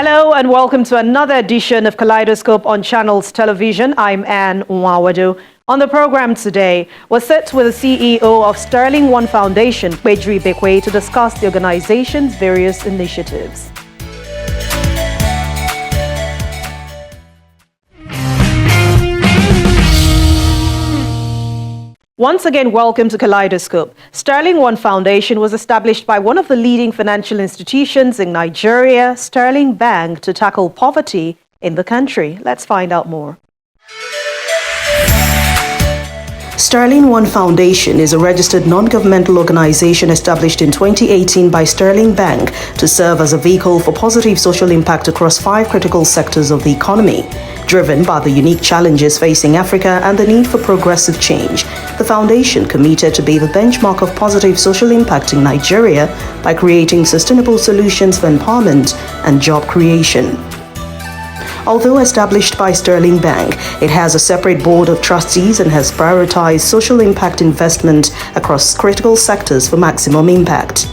Hello and welcome to another edition of Kaleidoscope on Channels Television. I'm Anne Nwawadu. On the program today, we're set with the CEO of Sterling One Foundation, Pedro Ibekwe, to discuss the organization's various initiatives. Once again, welcome to Kaleidoscope. Sterling One Foundation was established by one of the leading financial institutions in Nigeria, Sterling Bank, to tackle poverty in the country. Let's find out more. Sterling One Foundation is a registered non-governmental organization established in 2018 by Sterling Bank to serve as a vehicle for positive social impact across 5 critical sectors of the economy. Driven by the unique challenges facing Africa and the need for progressive change, the foundation committed to be the benchmark of positive social impact in Nigeria by creating sustainable solutions for empowerment and job creation. Although established by Sterling Bank, it has a separate board of trustees and has prioritized social impact investment across critical sectors for maximum impact.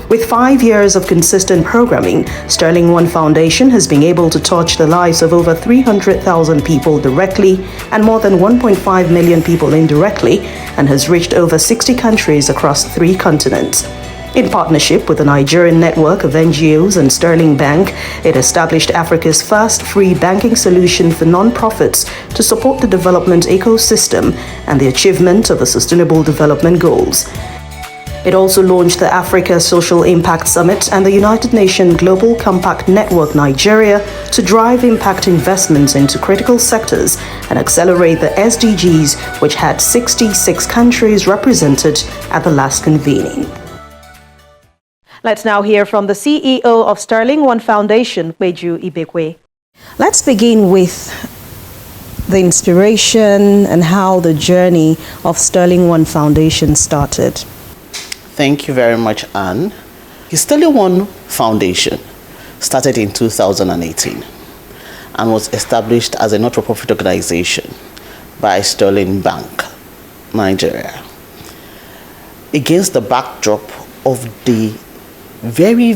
With 5 years of consistent programming, Sterling One Foundation has been able to touch the lives of over 300,000 people directly and more than 1.5 million people indirectly, and has reached over 60 countries across 3 continents. In partnership with the Nigerian network of NGOs and Sterling Bank, it established Africa's first free banking solution for non-profits to support the development ecosystem and the achievement of the Sustainable Development Goals. It also launched the Africa Social Impact Summit and the United Nations Global Compact Network Nigeria to drive impact investments into critical sectors and accelerate the SDGs, which had 66 countries represented at the last convening. Let's now hear from the CEO of Sterling One Foundation, Pedro Ibekwe. Let's begin with the inspiration and how the journey of Sterling One Foundation started. Thank you very much, Anne. The Sterling One Foundation started in 2018 and was established as a not-for-profit organization by Sterling Bank, Nigeria, against the backdrop of the very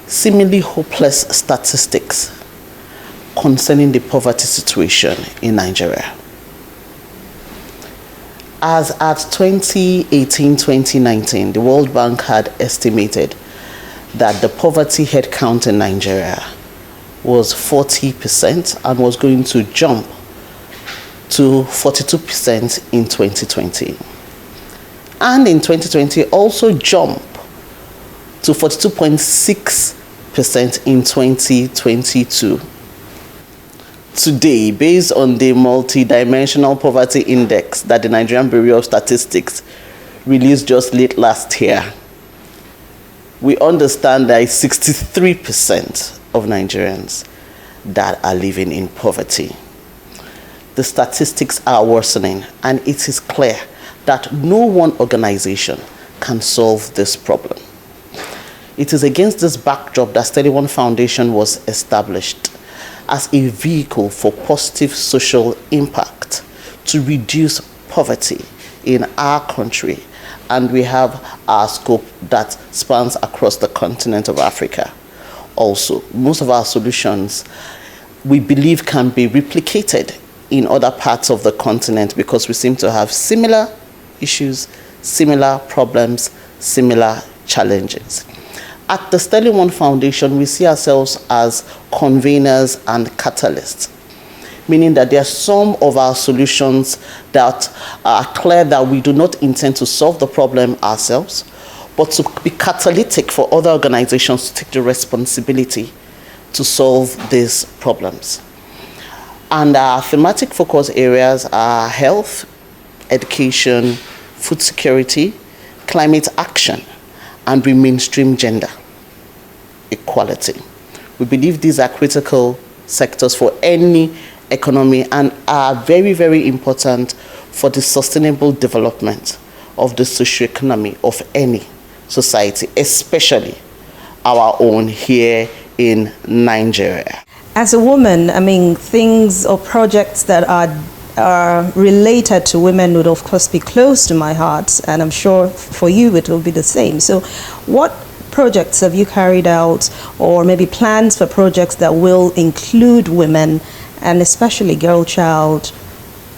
seemingly hopeless statistics concerning the poverty situation in Nigeria. As at 2018-2019, the World Bank had estimated that the poverty headcount in Nigeria was 40% and was going to jump to 42% in 2020. And in 2020 also jump to 42.6% in 2022. Today, based on the multidimensional poverty index that the Nigerian Bureau of Statistics released just late last year, we understand that it's 63% of Nigerians that are living in poverty. The statistics are worsening, and it is clear that no one organization can solve this problem. It is against this backdrop that Sterling One Foundation was established as a vehicle for positive social impact to reduce poverty in our country, and we have our scope that spans across the continent of Africa. Also, most of our solutions we believe can be replicated in other parts of the continent because we seem to have similar issues, similar problems, similar challenges. At the Sterling One Foundation, we see ourselves as conveners and catalysts, meaning that there are some of our solutions that are clear that we do not intend to solve the problem ourselves, but to be catalytic for other organizations to take the responsibility to solve these problems. And our thematic focus areas are health, education, food security, climate action, and we mainstream gender equality. We believe these are critical sectors for any economy and are very important for the sustainable development of the socioeconomy of any society, especially our own here in Nigeria. As a woman, I mean, things or projects that are are related to women would of course be close to my heart, and I'm sure for you it will be the same. So what projects have you carried out, or maybe plans for projects that will include women, and especially girl child,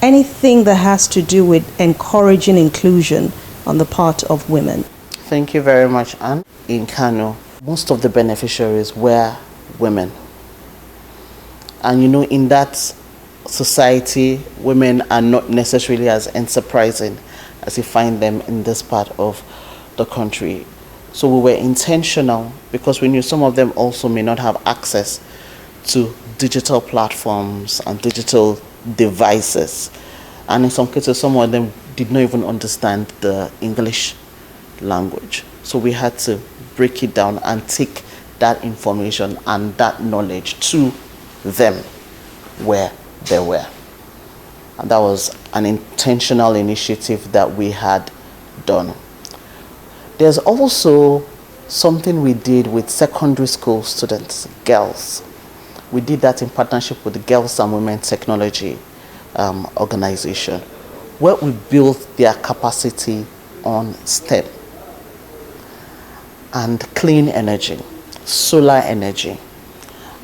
anything that has to do with encouraging inclusion on the part of women? Thank you very much, Anne. In Kano, most of the beneficiaries were women. And in that society, women are not necessarily as enterprising as you find them in this part of the country. So we were intentional because we knew some of them also may not have access to digital platforms and digital devices. And in some cases, some of them did not even understand the English language. So we had to break it down and take that information and that knowledge to them where they were. And that was an intentional initiative that we had done. There's also something we did with secondary school students, girls. We did that in partnership with the Girls and Women Technology organization, where we built their capacity on STEM and clean energy, solar energy.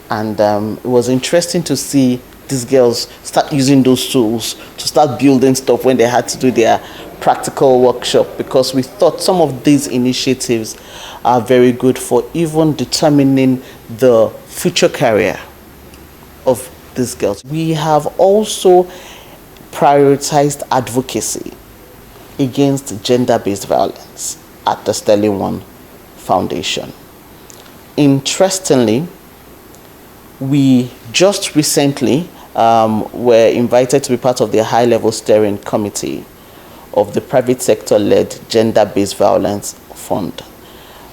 And it was interesting to see these girls start using those tools to start building stuff when they had to do their practical workshop, because we thought some of these initiatives are very good for even determining the future career of these girls. We have also prioritized advocacy against gender-based violence at the Sterling One Foundation. Interestingly, we just recently were invited to be part of the high-level steering committee of the private sector-led gender-based violence fund,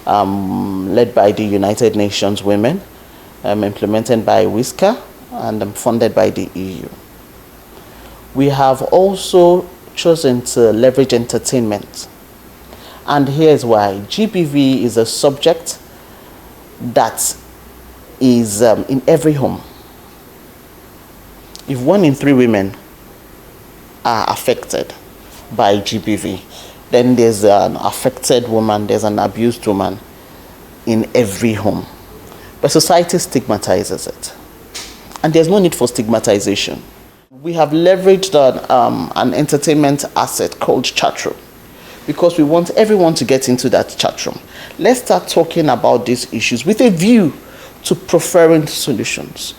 led by the United Nations Women, implemented by WISCA, and funded by the EU. We have also chosen to leverage entertainment. And here's why. GBV is a subject that is in every home. If 1 in 3 women are affected by GBV, then there's an affected woman, there's an abused woman in every home. But society stigmatizes it. And there's no need for stigmatization. We have leveraged an entertainment asset called chatroom, because we want everyone to get into that chat room. Let's start talking about these issues with a view to preferring solutions.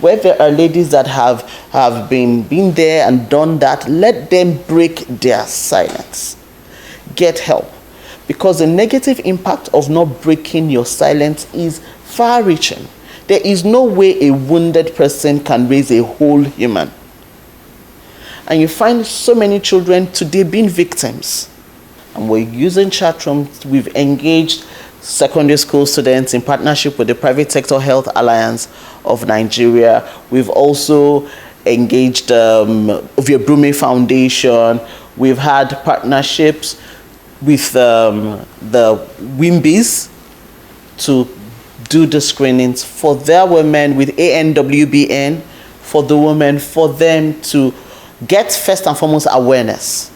Where there are ladies that have been there and done that, let them break their silence. Get help. Because the negative impact of not breaking your silence is far-reaching. There is no way a wounded person can raise a whole human. And you find so many children today being victims. And we're using chat rooms. We've engaged secondary school students in partnership with the Private Sector Health Alliance of Nigeria. We've also engaged Ovia Brume Foundation. We've had partnerships with the WIMBIs to do the screenings for their women with ANWBN, for the women, for them to get first and foremost awareness.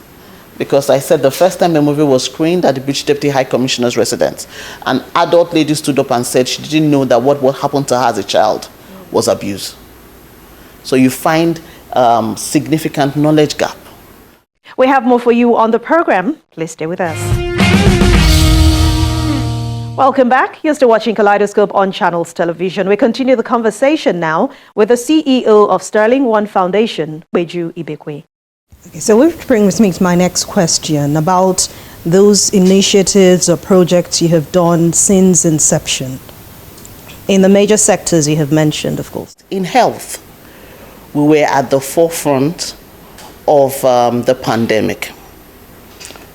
Because I said the first time the movie was screened at the Beach Deputy High Commissioner's residence, an adult lady stood up and said she didn't know that what happened to her as a child was abuse. So you find significant knowledge gap. We have more for you on the program. Please stay with us. Welcome back. You're still watching Kaleidoscope on Channels Television. We continue the conversation now with the CEO of Sterling One Foundation, Beju Ibekwe. Okay, so which brings me to my next question about those initiatives or projects you have done since inception in the major sectors you have mentioned, of course. In health, we were at the forefront of the pandemic.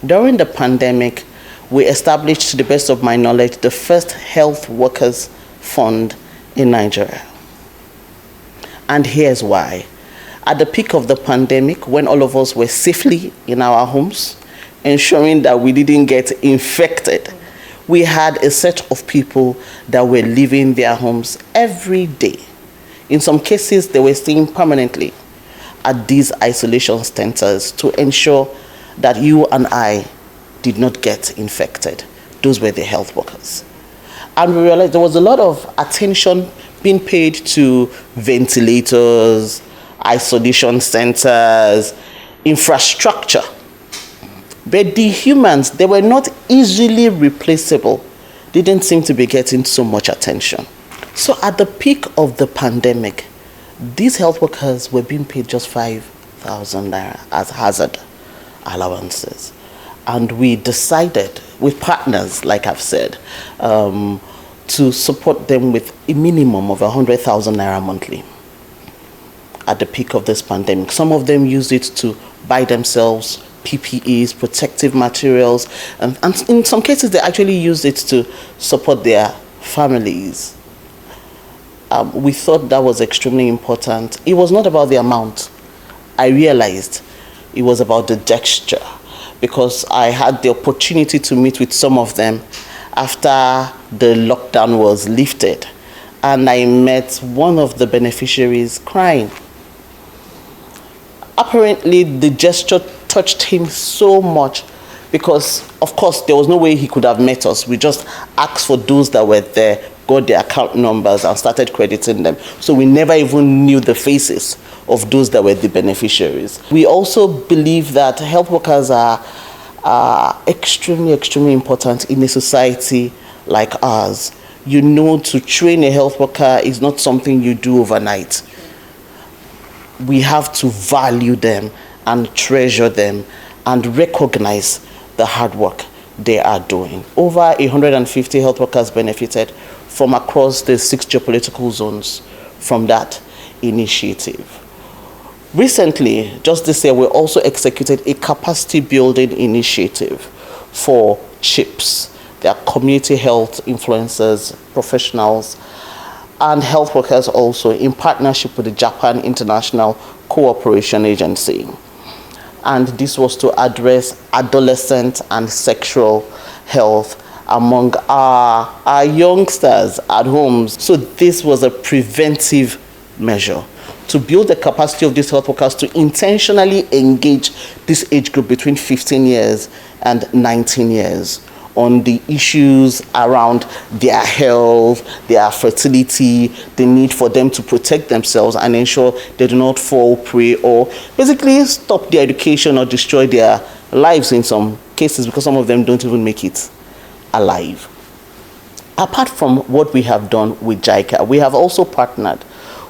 During the pandemic, we established, to the best of my knowledge, the first health workers fund in Nigeria. And here's why. At the peak of the pandemic, when all of us were safely in our homes, ensuring that we didn't get infected, we had a set of people that were leaving their homes every day. In some cases, they were staying permanently. at these isolation centers to ensure that you and I did not get infected. Those were the health workers. And we realized there was a lot of attention being paid to ventilators, isolation centers, infrastructure. But the humans, they were not easily replaceable, didn't seem to be getting so much attention. So at the peak of the pandemic, these health workers were being paid just 5,000 naira as hazard allowances. And we decided, with partners, like I've said, to support them with a minimum of 100,000 naira monthly at the peak of this pandemic. Some of them used it to buy themselves PPEs, protective materials, and in some cases they actually used it to support their families. We thought that was extremely important. It was not about the amount. I realized it was about the gesture, because I had the opportunity to meet with some of them after the lockdown was lifted, and I met one of the beneficiaries crying. Apparently the gesture touched him so much because, of course, there was no way he could have met us. We just asked for those that were there, got their account numbers, and started crediting them. So we never even knew the faces of those that were the beneficiaries. We also believe that health workers are extremely, extremely important in a society like ours. You know, to train a health worker is not something you do overnight. We have to value them and treasure them and recognize the hard work they are doing. Over 150 health workers benefited from across the 6 geopolitical zones from that initiative. Recently, just this year, we also executed a capacity building initiative for CHIPs. They are community health influencers, professionals, and health workers also, in partnership with the Japan International Cooperation Agency. And this was to address adolescent and sexual health among our youngsters at homes. So this was a preventive measure to build the capacity of these health workers to intentionally engage this age group between 15 years and 19 years on the issues around their health, their fertility, the need for them to protect themselves and ensure they do not fall prey or basically stop their education or destroy their lives in some cases, because some of them don't even make it alive. Apart from what we have done with JICA, we have also partnered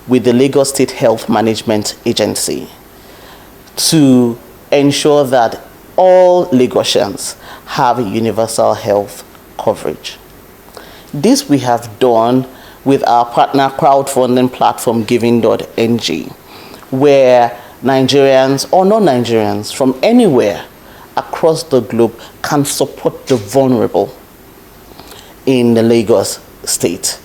with the Lagos State Health Management Agency to ensure that all Lagosians have universal health coverage. This we have done with our partner crowdfunding platform giving.ng, where Nigerians or non-Nigerians from anywhere across the globe can support the vulnerable in the Lagos state.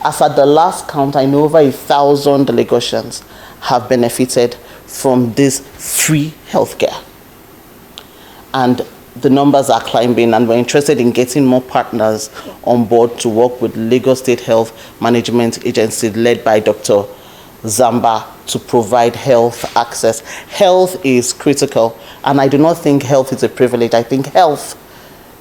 As at the last count, I know over 1,000 Lagosians have benefited from this free healthcare. And the numbers are climbing, and we're interested in getting more partners on board to work with Lagos State Health Management Agency led by Dr. Zamba to provide health access. Health is critical, and I do not think health is a privilege. I think health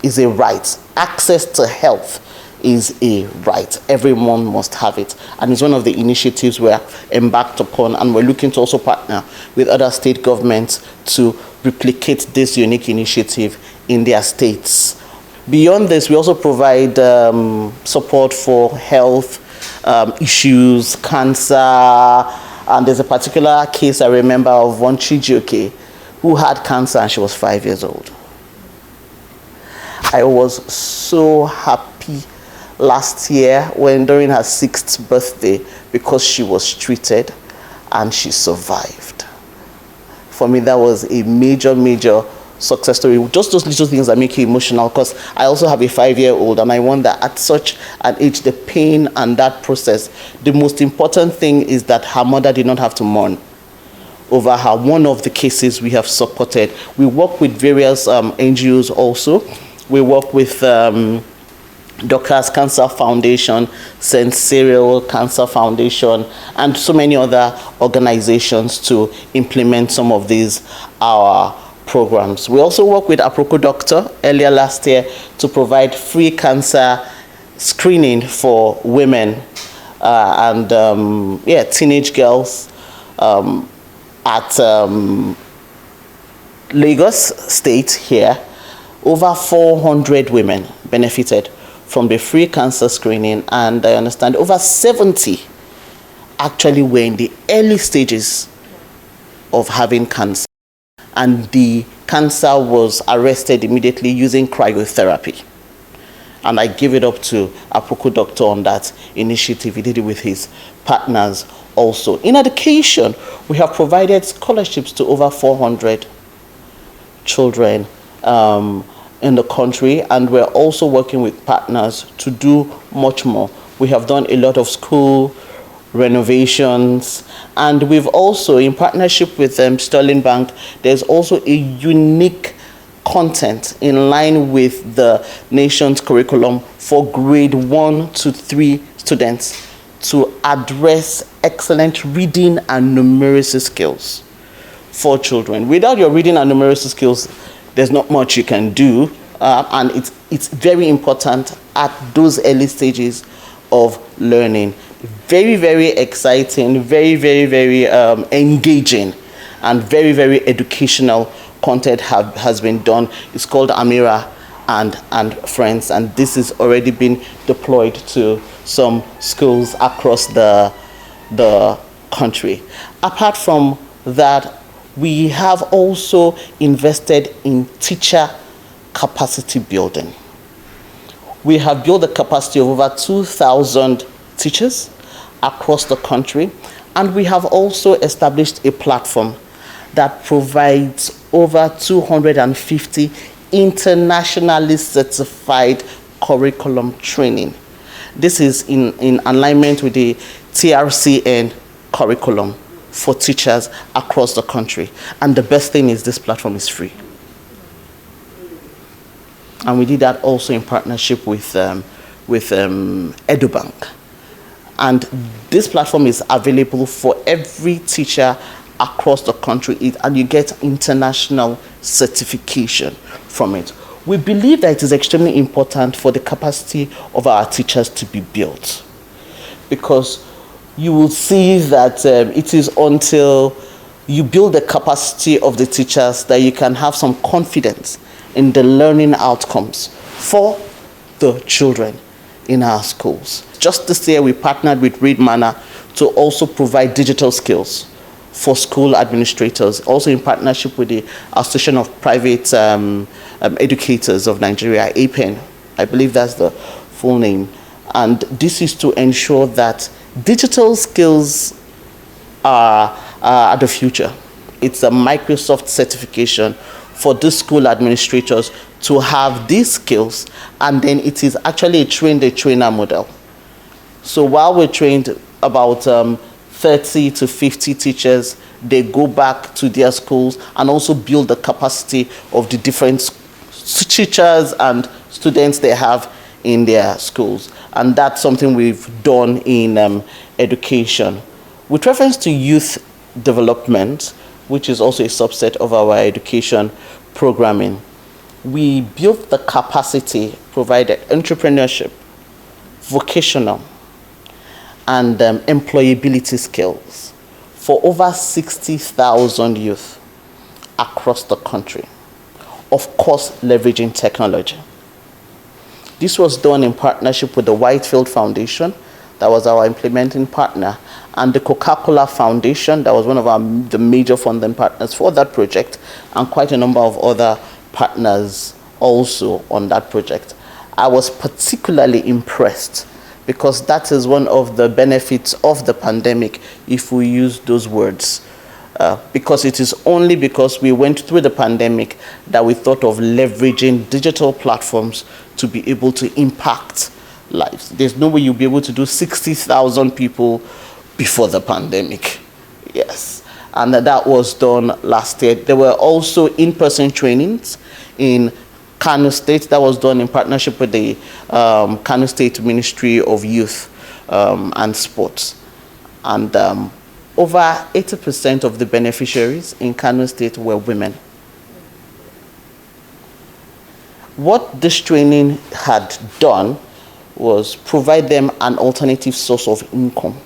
is a right. Access to health is a right. Everyone must have it. And it's one of the initiatives we're embarked upon, and we're looking to also partner with other state governments to replicate this unique initiative in their states. Beyond this, we also provide support for health issues, cancer, and there's a particular case I remember of one Chijioke who had cancer and she was 5 years old. I was so happy last year when during her 6th birthday, because she was treated and she survived. For me, that was a major, major success story. Just those little things that make you emotional, because I also have a 5-year-old, and I wonder at such an age, the pain and that process, the most important thing is that her mother did not have to mourn over her. One of the cases we have supported. We work with various NGOs also. We work with Doctors Cancer Foundation, St. Cyril Cancer Foundation, and so many other organizations to implement some of these our programs. We also work with Aproko Doctor earlier last year to provide free cancer screening for women and teenage girls at Lagos State here. Over 400 women benefited from the free cancer screening, and I understand over 70 actually were in the early stages of having cancer, and the cancer was arrested immediately using cryotherapy. And I give it up to Aproko Doctor on that initiative. He did it with his partners also. In education, we have provided scholarships to over 400 children in the country, and we're also working with partners to do much more. We have done a lot of school renovations, and we've also, in partnership with Sterling Bank, there's also a unique content in line with the nation's curriculum for grade 1 to 3 students to address excellent reading and numeracy skills for children. Without your reading and numeracy skills, there's not much you can do, and it's very important at those early stages of learning. Very, very exciting, very, very, very engaging, and very, very educational content has been done. It's called Amira and Friends, and this is already been deployed to some schools across the country. Apart from that, we have also invested in teacher capacity building. We have built the capacity of over 2,000 teachers across the country, and we have also established a platform that provides over 250 internationally certified curriculum training. This is in alignment with the TRCN curriculum for teachers across the country. And the best thing is this platform is free. And we did that also in partnership with EduBank. And this platform is available for every teacher across the country, and you get international certification from it. We believe that it is extremely important for the capacity of our teachers to be built, because you will see that it is until you build the capacity of the teachers that you can have some confidence in the learning outcomes for the children in our schools. Just this year, we partnered with Read Manor to also provide digital skills for school administrators, also in partnership with the Association of Private Educators of Nigeria, APEN. I believe that's the full name. And this is to ensure that digital skills are the future. It's a Microsoft certification for the school administrators to have these skills, and then it is actually a train-the-trainer model. So while we trained about 30 to 50 teachers, they go back to their schools and also build the capacity of the different teachers and students they have in their schools. And that's something we've done in education. With reference to youth development, which is also a subset of our education programming, we built the capacity, provided entrepreneurship, vocational, and employability skills for over 60,000 youth across the country, of course leveraging technology. This was done in partnership with the Whitefield Foundation, that was our implementing partner, and the Coca-Cola Foundation, that was one of the major funding partners for that project, and quite a number of other partners also on that project. I was particularly impressed because that is one of the benefits of the pandemic, if we use those words. Because it is only because we went through the pandemic that we thought of leveraging digital platforms to be able to impact lives. There's no way you'll be able to do 60,000 people before the pandemic. Yes. And that was done last year. There were also in-person trainings in Kano State. That was done in partnership with the Kano State Ministry of Youth and Sports. And over 80% of the beneficiaries in Kano State were women. What this training had done was provide them an alternative source of income.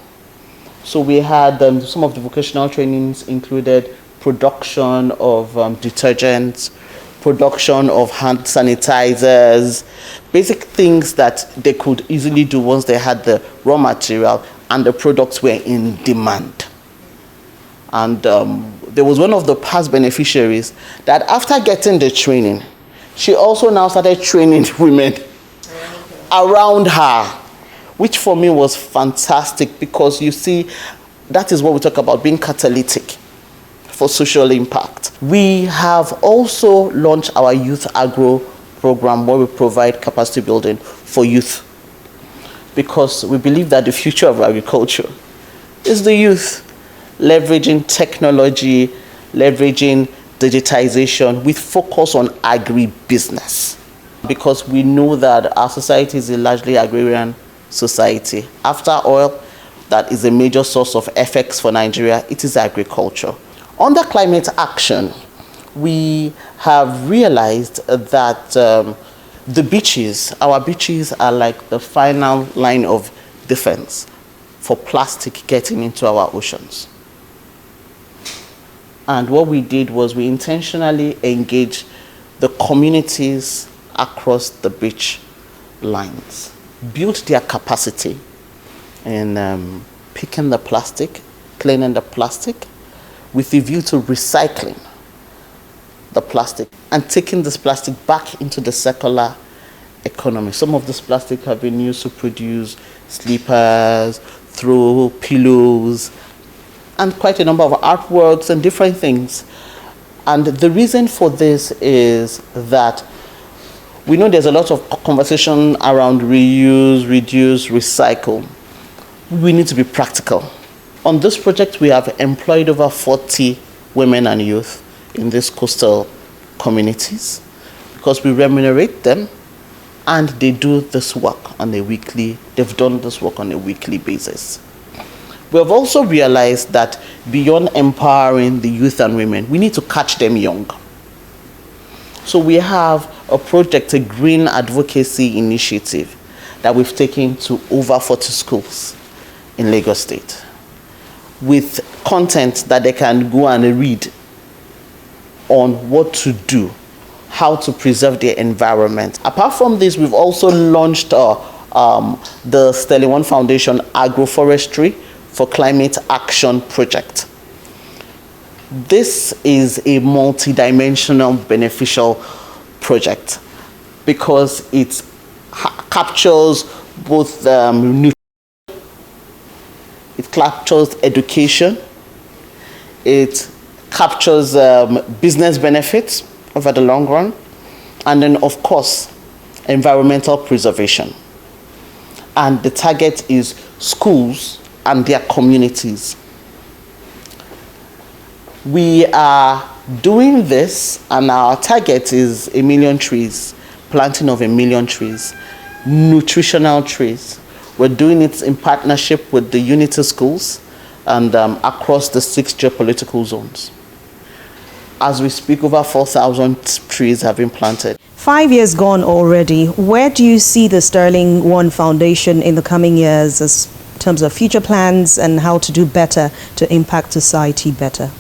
So we had some of the vocational trainings included production of detergents, production of hand sanitizers, basic things that they could easily do once they had the raw material and the products were in demand. And there was one of the past beneficiaries that after getting the training, she also now started training women around her, which for me was fantastic, because you see, that is what we talk about, being catalytic for social impact. We have also launched our Youth Agro program, where we provide capacity building for youth, because we believe that the future of agriculture is the youth, leveraging technology, leveraging digitization with focus on agribusiness, because we know that our society is a largely agrarian society. After oil, that is a major source of FX for Nigeria, it is agriculture. Under climate action, we have realized that the beaches, our beaches are like the final line of defense for plastic getting into our oceans. And what we did was we intentionally engaged the communities across the beach lines, built their capacity in picking the plastic, cleaning the plastic, with a view to recycling the plastic and taking this plastic back into the circular economy. Some of this plastic have been used to produce sleepers, throw pillows, and quite a number of artworks and different things. And the reason for this is that we know there's a lot of conversation around reuse, reduce, recycle. We need to be practical. On this project, we have employed over 40 women and youth in these coastal communities, because we remunerate them and they do this work on a weekly, they've done this work on a weekly basis. We have also realized that beyond empowering the youth and women, we need to catch them young. So we have a project, a green advocacy initiative that we've taken to over 40 schools in Lagos State, with content that they can go and read on what to do, how to preserve their environment. Apart from this, we've also launched the Sterling One Foundation Agroforestry for Climate Action project. This is a multi-dimensional beneficial project because it captures both nutrition, it captures education, it captures business benefits over the long run, and then of course environmental preservation. And the target is schools and their communities. We are doing this, and our target is 1 million trees, planting of 1 million trees, nutritional trees. We're doing it in partnership with the Unity schools and across the 6 geopolitical zones. As we speak, over 4,000 trees have been planted. 5 years gone already. Where do you see the Sterling One Foundation in the coming years as in terms of future plans and how to do better to impact society better?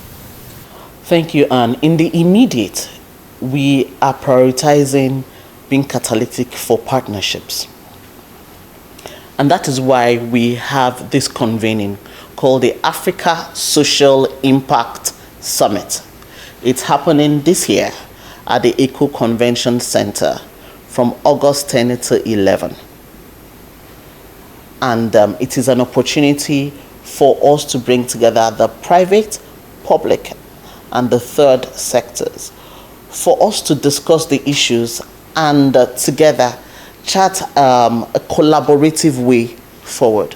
Thank you, Anne. In the immediate, we are prioritizing being catalytic for partnerships. And that is why we have this convening called the Africa Social Impact Summit. It's happening this year at the Eco Convention Center from August 10 to 11. And it is an opportunity for us to bring together the private, public, and the third sectors, for us to discuss the issues and together chart a collaborative way forward.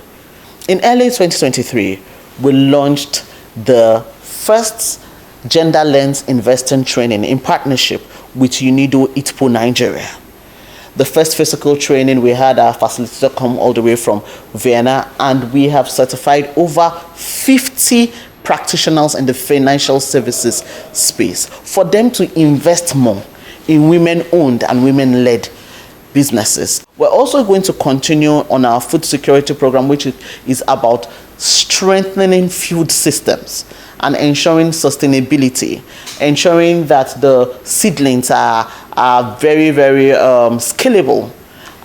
In early 2023, we launched the first Gender Lens Investing Training in partnership with UNIDO ITPO Nigeria. The first physical training, we had our facilitator come all the way from Vienna, and we have certified over 50 practitioners in the financial services space for them to invest more in women-owned and women-led businesses. We're also going to continue on our food security program, which is about strengthening food systems and ensuring sustainability, ensuring that the seedlings are very, very scalable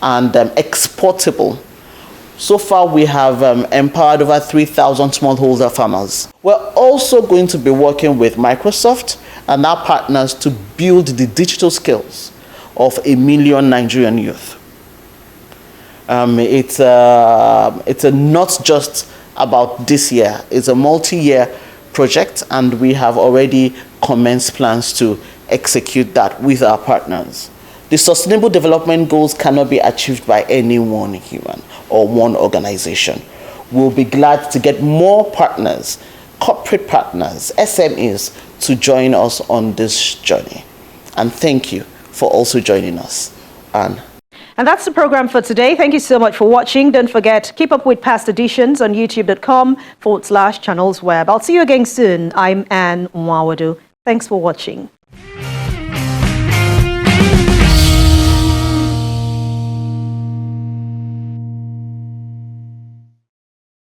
and exportable. So far, we have empowered over 3,000 smallholder farmers. We're also going to be working with Microsoft and our partners to build the digital skills of 1 million Nigerian youth. It's not just about this year, it's a multi-year project, and we have already commenced plans to execute that with our partners. The Sustainable Development Goals cannot be achieved by any one human or one organization. We'll be glad to get more partners, corporate partners, SMEs, to join us on this journey. And thank you for also joining us. Anne. And that's the program for today. Thank you so much for watching. Don't forget, keep up with past editions on youtube.com/channelsweb. I'll see you again soon. I'm Anne Mwawadu. Thanks for watching.